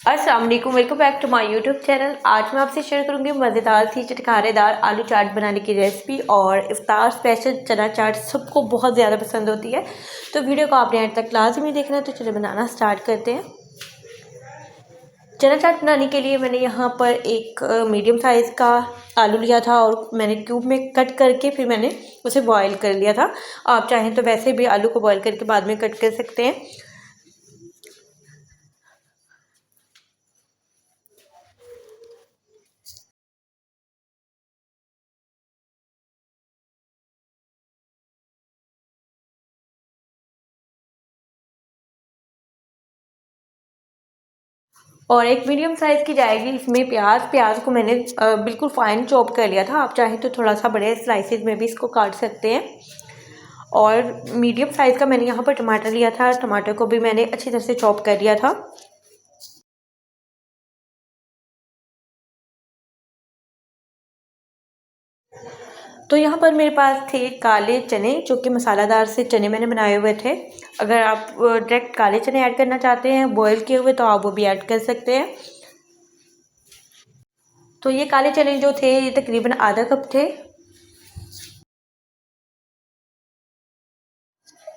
अस्सलाम वालेकुम, welcome back to my YouTube channel. आज मैं आपसे शेयर करूंगी मज़ेदार सी चटखारेदार आलू चाट बनाने की रेसिपी। और इफ्तार स्पेशल चना चाट सबको बहुत ज़्यादा पसंद होती है, तो वीडियो को आपने एंड तक लाजमी देखना है। तो चलिए बनाना स्टार्ट करते हैं। चना चाट बनाने के लिए मैंने यहाँ पर एक मीडियम साइज़ का आलू लिया था और मैंने क्यूब में कट करके फिर मैंने उसे बॉईल कर लिया था। आप चाहें तो वैसे भी आलू को बॉईल करके बाद में कट कर सकते हैं। और एक मीडियम साइज़ की जाएगी इसमें प्याज को मैंने बिल्कुल फाइन चॉप कर लिया था। आप चाहें तो थोड़ा सा बड़े स्लाइसेस में भी इसको काट सकते हैं। और मीडियम साइज़ का मैंने यहाँ पर टमाटर लिया था, टमाटर को भी मैंने अच्छी तरह से चॉप कर लिया था। तो यहाँ पर मेरे पास थे काले चने, जो कि मसालादार से चने मैंने बनाए हुए थे। अगर आप डायरेक्ट काले चने ऐड करना चाहते हैं बॉयल किए हुए, तो आप वो भी ऐड कर सकते हैं। तो ये काले चने जो थे ये तकरीबन आधा कप थे।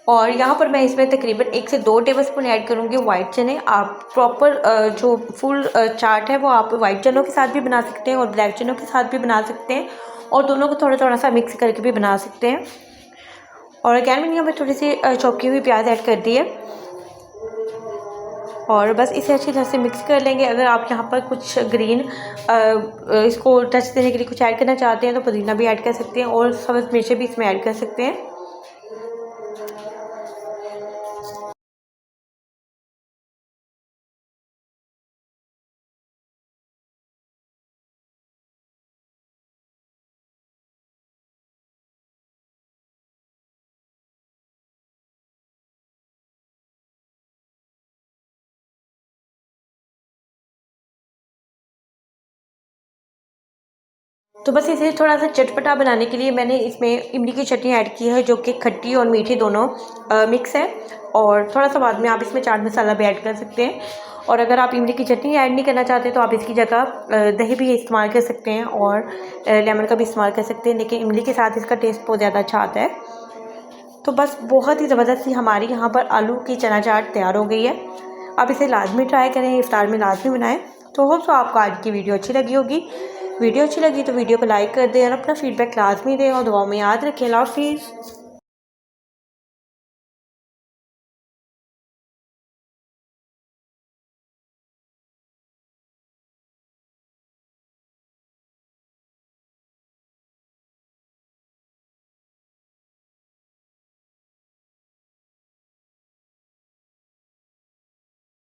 और यहाँ पर मैं इसमें तकरीबन 1 से 2 टेबलस्पून ऐड करूँगी वाइट चने। आप प्रॉपर जो फुल चाट है वो आप वाइट चनों के साथ भी बना सकते हैं और ब्लैक चनों के साथ भी बना सकते हैं, और दोनों को थोड़ा थोड़ा सा मिक्स करके भी बना सकते हैं। और अगैन मैंने यहाँ पर थोड़ी सी चॉप की हुई प्याज ऐड कर दी है और बस इसे अच्छी तरह से मिक्स कर लेंगे। अगर आप यहाँ पर कुछ ग्रीन इसको टच देने के लिए कुछ ऐड करना चाहते हैं तो पुदीना भी ऐड कर सकते हैं और सब्ज़ मिर्चें भी इसमें ऐड कर सकते हैं। तो बस इसे थोड़ा सा चटपटा बनाने के लिए मैंने इसमें इमली की चटनी ऐड की है, जो कि खट्टी और मीठी दोनों मिक्स है। और थोड़ा सा बाद में आप इसमें चाट मसाला भी ऐड कर सकते हैं। और अगर आप इमली की चटनी ऐड नहीं करना चाहते तो आप इसकी जगह दही भी इस्तेमाल कर सकते हैं और लेमन का भी इस्तेमाल कर सकते हैं, लेकिन इमली के साथ इसका टेस्ट बहुत ज़्यादा अच्छा आता है। तो बस बहुत ही ज़बरदस्त हमारी यहाँ पर आलू की चना चाट तैयार हो गई है। आप इसे लाजमी ट्राई करें, इफ्तार में लाजमी बनाएं। तो होप सो आपको आज की वीडियो अच्छी लगी होगी। वीडियो अच्छी लगी तो वीडियो को लाइक कर दें और अपना फीडबैक लाजमी दें और दुआओं में याद रखें। अल्लाह हाफिज़।